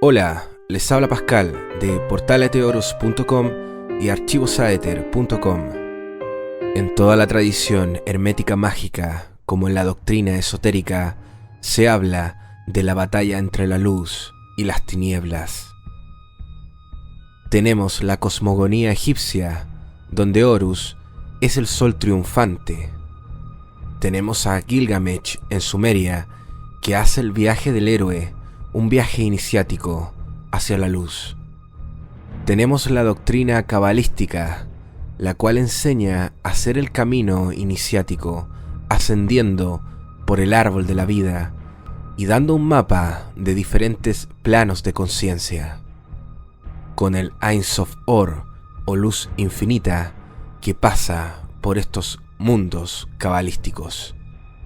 Hola, les habla Pascal de portaleteoros.com y archivosaether.com. En toda la tradición hermética mágica, como en la doctrina esotérica, se habla de la batalla entre la luz y las tinieblas. Tenemos la cosmogonía egipcia, donde Horus es el sol triunfante. Tenemos a Gilgamesh en Sumeria, que hace el viaje del héroe, un viaje iniciático hacia la luz. Tenemos la doctrina cabalística, la cual enseña a hacer el camino iniciático, ascendiendo por el árbol de la vida y dando un mapa de diferentes planos de conciencia, con el Ein Sof Or, o luz infinita, que pasa por estos mundos cabalísticos.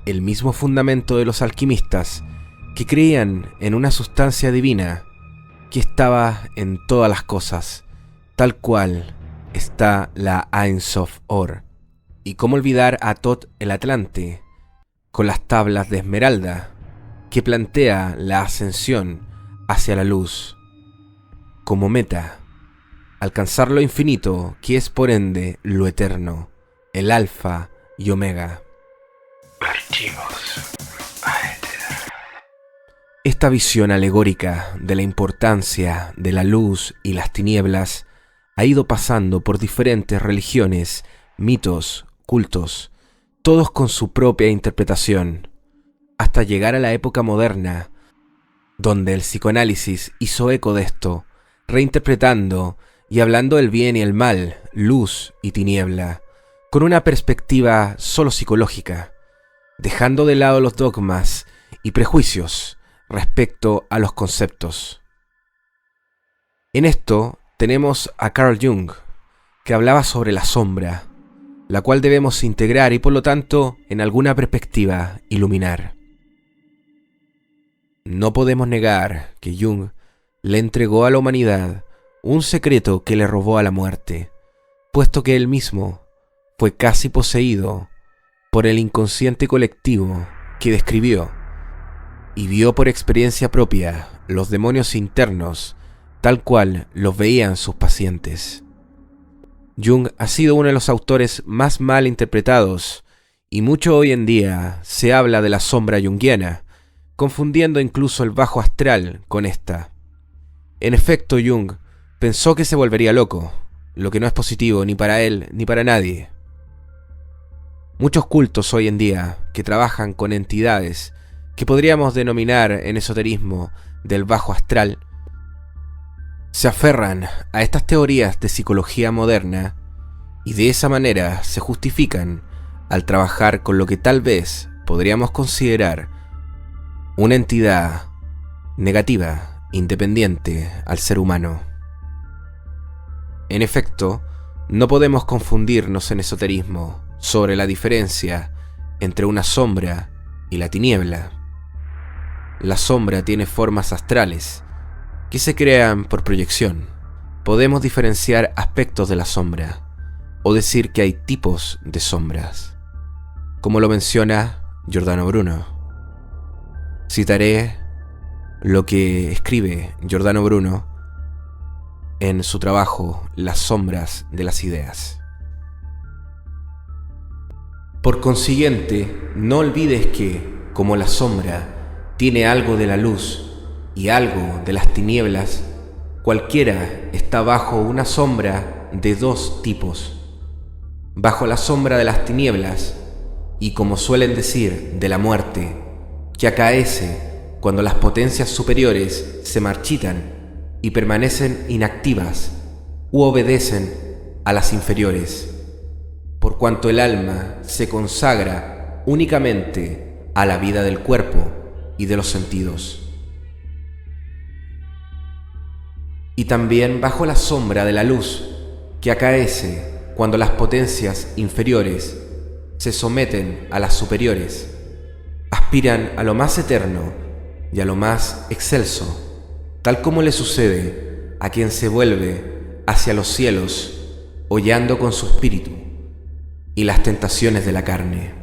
El mismo fundamento de los alquimistas, que creían en una sustancia divina que estaba en todas las cosas, tal cual está la Ein Sof Or. Y cómo olvidar a Thoth el Atlante, con las tablas de esmeralda, que plantea la ascensión hacia la luz como meta, alcanzar lo infinito, que es por ende lo eterno, el alfa y omega. Archivos. Esta visión alegórica de la importancia de la luz y las tinieblas ha ido pasando por diferentes religiones, mitos, cultos, todos con su propia interpretación, hasta llegar a la época moderna, donde el psicoanálisis hizo eco de esto, reinterpretando y hablando del bien y el mal, luz y tiniebla, con una perspectiva solo psicológica, dejando de lado los dogmas y prejuicios respecto a los conceptos. En esto tenemos a Carl Jung, que hablaba sobre la sombra, la cual debemos integrar y por lo tanto, en alguna perspectiva, iluminar. No podemos negar que Jung le entregó a la humanidad un secreto que le robó a la muerte, puesto que él mismo fue casi poseído por el inconsciente colectivo que describió, y vio por experiencia propia los demonios internos tal cual los veían sus pacientes. Jung ha sido uno de los autores más mal interpretados, y mucho hoy en día se habla de la sombra junguiana, confundiendo incluso el bajo astral con esta. En efecto, Jung pensó que se volvería loco, lo que no es positivo ni para él ni para nadie. Muchos cultos hoy en día que trabajan con entidades que podríamos denominar en esoterismo del bajo astral, se aferran a estas teorías de psicología moderna y de esa manera se justifican al trabajar con lo que tal vez podríamos considerar una entidad negativa, independiente al ser humano. En efecto, no podemos confundirnos en esoterismo sobre la diferencia entre una sombra y la tiniebla. La sombra tiene formas astrales que se crean por proyección. Podemos diferenciar aspectos de la sombra o decir que hay tipos de sombras, como lo menciona Giordano Bruno. Citaré lo que escribe Giordano Bruno en su trabajo Las sombras de las ideas. Por consiguiente, no olvides que, como la sombra tiene algo de la luz y algo de las tinieblas, cualquiera está bajo una sombra de dos tipos. Bajo la sombra de las tinieblas, y como suelen decir, de la muerte, que acaece cuando las potencias superiores se marchitan y permanecen inactivas u obedecen a las inferiores, por cuanto el alma se consagra únicamente a la vida del cuerpo y de los sentidos. Y también bajo la sombra de la luz, que acaece cuando las potencias inferiores se someten a las superiores, aspiran a lo más eterno y a lo más excelso, tal como le sucede a quien se vuelve hacia los cielos, hollando con su espíritu y las tentaciones de la carne.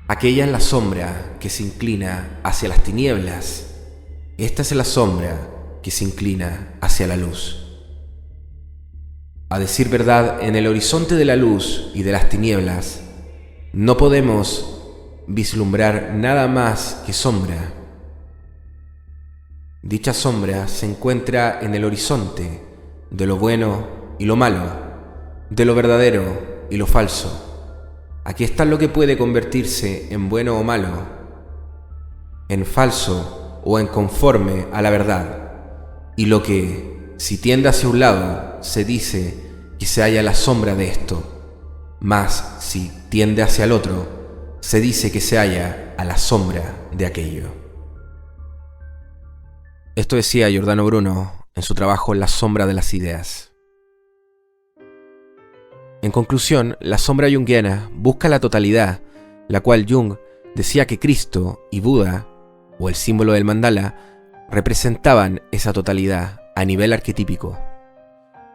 Aquella es la sombra que se inclina hacia las tinieblas Esta es la sombra que se inclina hacia la luz. A decir verdad, en el horizonte de la luz y de las tinieblas, no podemos vislumbrar nada más que sombra. Dicha sombra se encuentra en el horizonte de lo bueno y lo malo, de lo verdadero y lo falso. Aquí está lo que puede convertirse en bueno o malo, en falso o en conforme a la verdad, y lo que, si tiende hacia un lado, se dice que se halla a la sombra de esto, mas si tiende hacia el otro, se dice que se halla a la sombra de aquello. Esto decía Giordano Bruno en su trabajo La sombra de las ideas. En conclusión, la sombra junguiana busca la totalidad, la cual Jung decía que Cristo y Buda, o el símbolo del mandala, representaban esa totalidad a nivel arquetípico.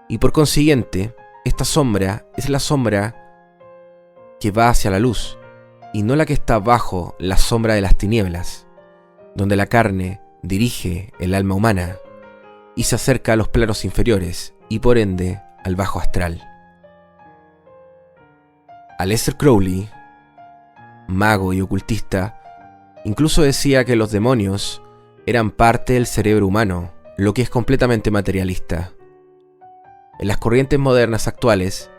Y por consiguiente, esta sombra es la sombra que va hacia la luz, y no la que está bajo la sombra de las tinieblas, donde la carne dirige el alma humana y se acerca a los planos inferiores y por ende al bajo astral. Aleister Crowley, mago y ocultista, incluso decía que los demonios eran parte del cerebro humano, lo que es completamente materialista. En las corrientes modernas actuales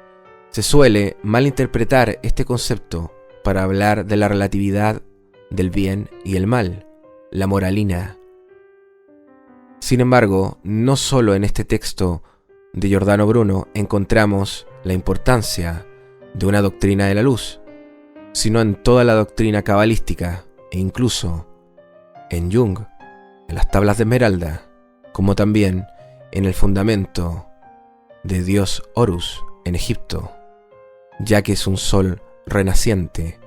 se suele malinterpretar este concepto para hablar de la relatividad del bien y el mal, la moralina. Sin embargo, no solo en este texto de Giordano Bruno encontramos la importancia de una doctrina de la luz, sino en toda la doctrina cabalística e incluso en Jung, en las tablas de Esmeralda, como también en el fundamento de Dios Horus en Egipto, ya que es un sol renaciente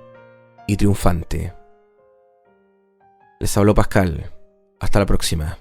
y triunfante. Les habló Pascal. Hasta la próxima.